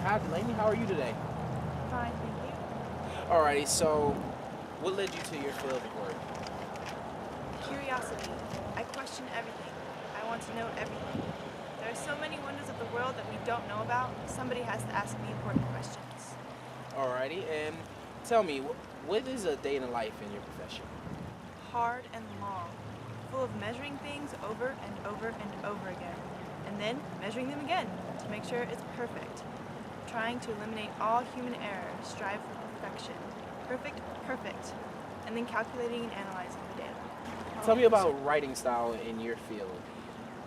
Hi, Delaney. How are you today? Fine, thank you. Alrighty, so what led you to your field of work? Curiosity. I question everything. I want to know everything. There are so many wonders of the world that we don't know about. Somebody has to ask the important questions. Alrighty, and tell me, what is a day in the life in your profession? Hard and long. Full of measuring things over and over and over again. And then measuring them again to make sure it's perfect. Trying to eliminate all human error. Strive for perfection. Perfect, perfect. And then calculating and analyzing the data. Tell me about writing style in your field.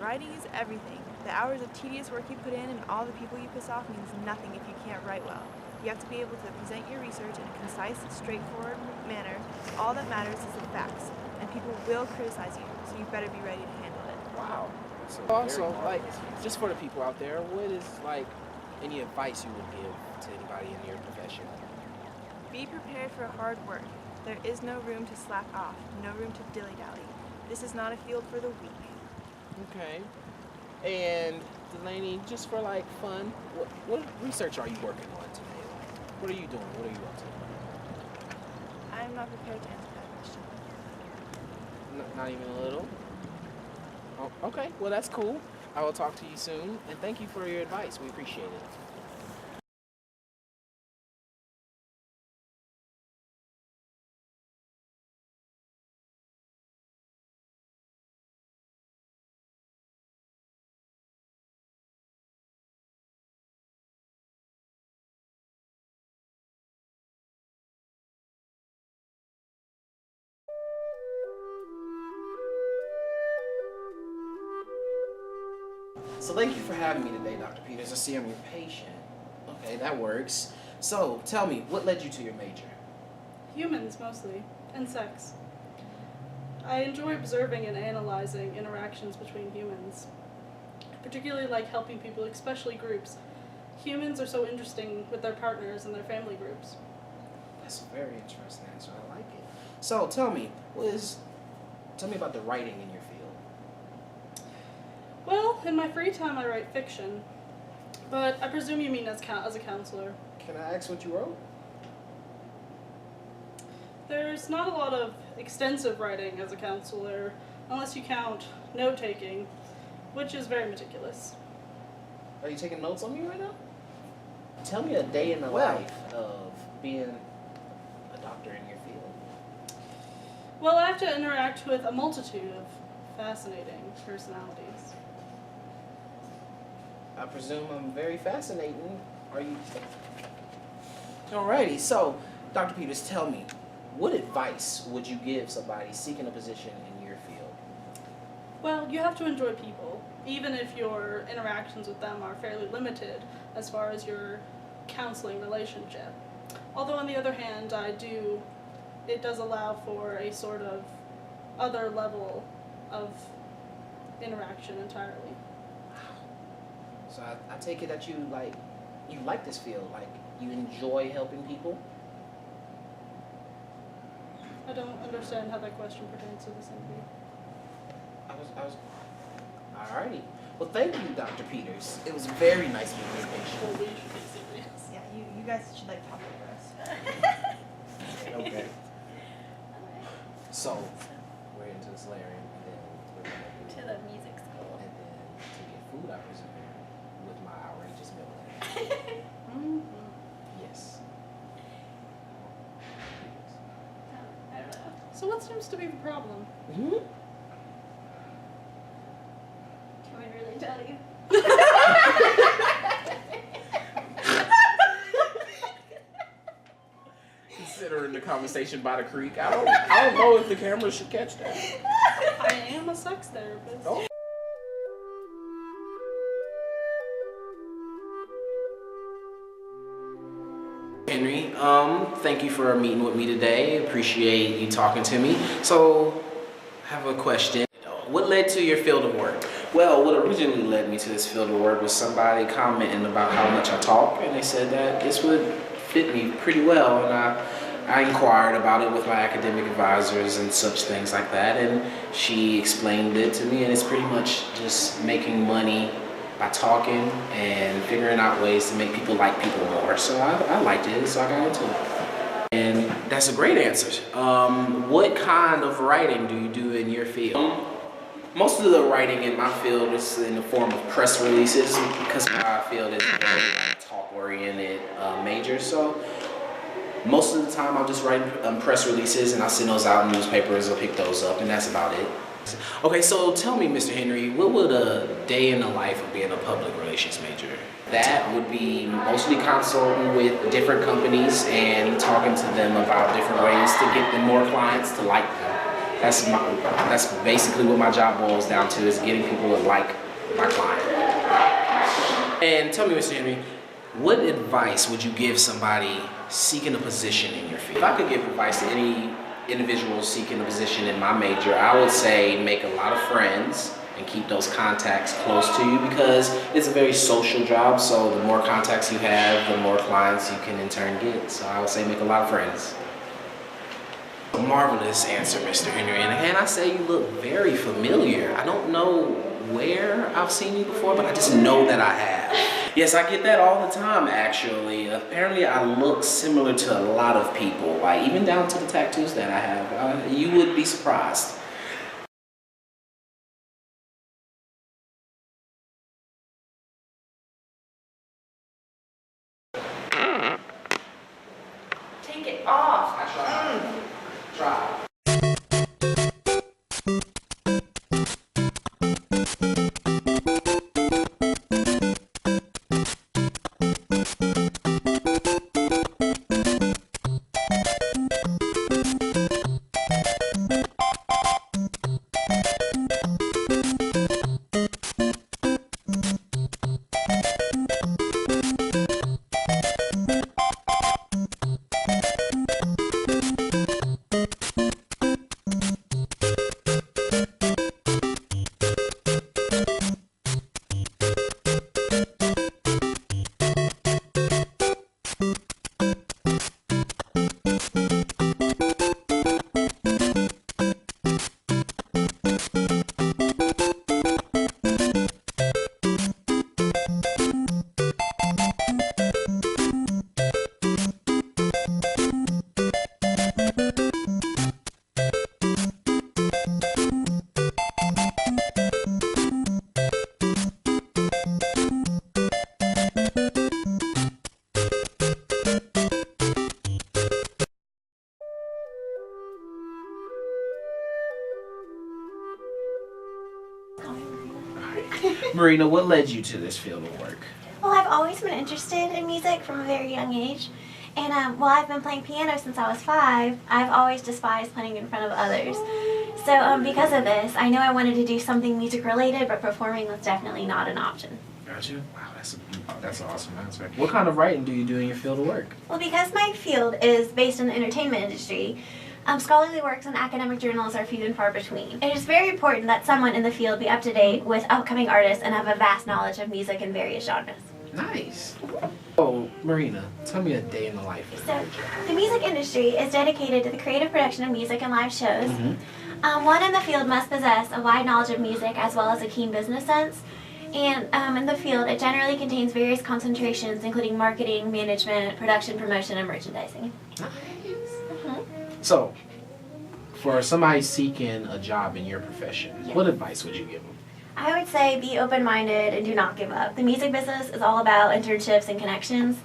Writing is everything. The hours of tedious work you put in and all the people you piss off means nothing if you can't write well. You have to be able to present your research in a concise, straightforward manner. All that matters is the facts, and people will criticize you, so you better be ready to handle it. Wow. So also, like, just for the people out there, what is, like, any advice you would give to anybody in your profession? Be prepared for hard work. There is no room to slack off, no room to dilly-dally. This is not a field for the weak. Okay. And Delaney, just for like fun, what research are you working on today? Like, what are you doing? What are you up to? I am not prepared to answer that question. Not even a little? Oh, okay, well that's cool. I will talk to you soon, and thank you for your advice. We appreciate it. So thank you for having me today, Dr. Peters. I see I'm your patient. Okay, that works. So tell me, what led you to your major? Humans, mostly, and sex. I enjoy observing and analyzing interactions between humans. I particularly like helping people, especially groups. Humans are so interesting with their partners and their family groups. That's a very interesting answer. I like it. So tell me, tell me about the writing in your field. Well, in my free time I write fiction, but I presume you mean as a counselor. Can I ask what you wrote? There's not a lot of extensive writing as a counselor, unless you count note-taking, which is very meticulous. Are you taking notes on me right now? Tell me a day in the life of being a doctor in your field. Well, I have to interact with a multitude of fascinating personalities. I presume I'm very fascinating. Are you? Alrighty, so Dr. Peters, tell me, what advice would you give somebody seeking a position in your field? Well, you have to enjoy people, even if your interactions with them are fairly limited as far as your counseling relationship. Although on the other hand, it does allow for a sort of other level of interaction entirely. So I take it that you like this field, like you enjoy helping people? I don't understand how that question pertains to this interview. Alrighty. Well, thank you, Dr. Peters. It was very nice meeting you, Well, patient. we should be serious. Yeah, you guys should like talk over us. Okay. So, we're into the solarium, and then we're going To the music school. and then to get food, I presume, with my outrageous milk. Mm-hmm. Yes. I don't know. So what seems to be the problem? Mm-hmm. Can we really tell you? Considering the conversation by the creek, I don't know if the camera should catch that. I am a sex therapist. Oh. Henry, thank you for meeting with me today. Appreciate you talking to me. So, I have a question. What led to your field of work? Well, what originally led me to this field of work was somebody commenting about how much I talk, and they said that this would fit me pretty well, and I inquired about it with my academic advisors and such things like that, and she explained it to me, and it's pretty much just making money by talking and figuring out ways to make people like people more. So I liked it, so I got into it. And that's a great answer. What kind of writing do you do in your field? Most of the writing in my field is in the form of press releases because my field is a very talk-oriented major. So most of the time I'll just write press releases and I'll send those out in newspapers, I'll pick those up, and that's about it. Okay, so tell me, Mr. Henry, what would a day in the life of being a public relations major? That would be mostly consulting with different companies and talking to them about different ways to get them more clients to like them. That's basically what my job boils down to, is getting people to like my client. And tell me, Mr. Henry, what advice would you give somebody seeking a position in your field? If I could give advice to any individual seeking a position in my major, I would say make a lot of friends and keep those contacts close to you, because it's a very social job. So the more contacts you have, the more clients you can in turn get. So I would say make a lot of friends. A marvelous answer, Mr. Henry. And again, I say you look very familiar. I don't know where I've seen you before, but I just know that I have. Yes, I get that all the time, actually. Apparently, I look similar to a lot of people, like even down to the tattoos that I have. You would be surprised. Take it off. I tried. Try. Marina, what led you to this field of work? Well, I've always been interested in music from a very young age. And while I've been playing piano since I was 5, I've always despised playing in front of others. So because of this, I know I wanted to do something music related, but performing was definitely not an option. Gotcha. Wow, that's an awesome answer. What kind of writing do you do in your field of work? Well, because my field is based in the entertainment industry, scholarly works in academic journals are few and far between. It is very important that someone in the field be up to date with upcoming artists and have a vast knowledge of music in various genres. Nice. Oh, Marina, tell me a day in the life of a So, major. the music industry is dedicated to the creative production of music and live shows. One in the field must possess a wide knowledge of music as well as a keen business sense. And in the field, it generally contains various concentrations, including marketing, management, production, promotion, and merchandising. Nice. So, for somebody seeking a job in your profession, Yes. what advice would you give them? I would say be open-minded and do not give up. The music business is all about internships and connections.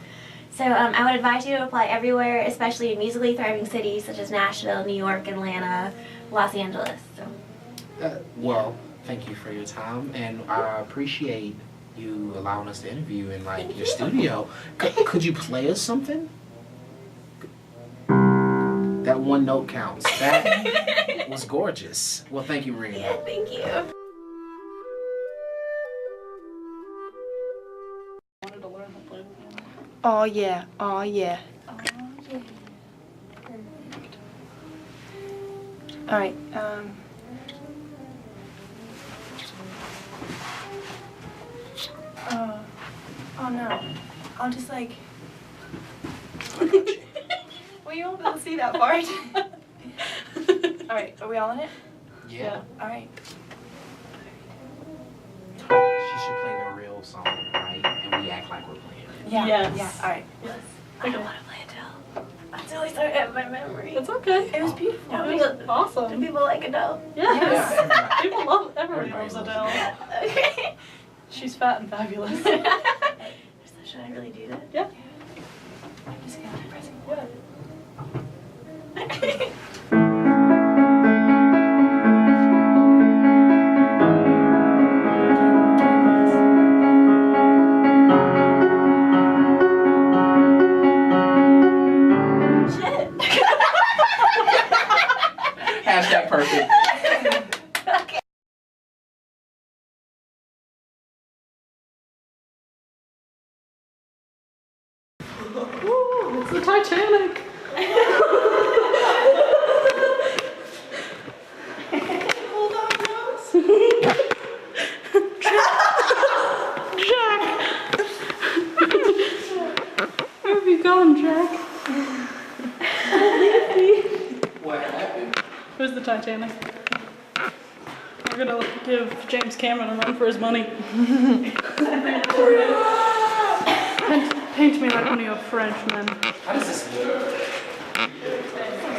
So I would advise you to apply everywhere, especially in musically thriving cities such as Nashville, New York, Atlanta, Los Angeles. So. Well, thank you for your time, and I appreciate you allowing us to interview in Thank your you. studio. Could you play us something? That one note counts. That was gorgeous. Well, thank you, Marina. Yeah, thank you. Wanted to learn how to play the piano. Oh yeah, oh yeah. Oh, yeah. All right. Oh no. I'll just like. Well, you won't be able to see that part. All right. Are we all in it? Yeah. All right. She should play the real song, right? And we act like we're playing it. Yeah. Yes. Yeah. All right. Yes. I don't want to play until I start having my memory. It's okay. It was beautiful. No, It was awesome. Do people like Adele? Yes. Yeah. People love, everybody Everybody loves loves Adele. Okay. She's fat and fabulous. So should I really do that? Yeah. I'm just gonna press Yeah. Shit. Hashtag perfect. Woo, it's the Titanic. Hold on, Rose. Jack. Where have you gone, Jack? What happened? Where's the Titanic? We're gonna give James Cameron a run for his money. Paint me like one of your Frenchmen. How does this look?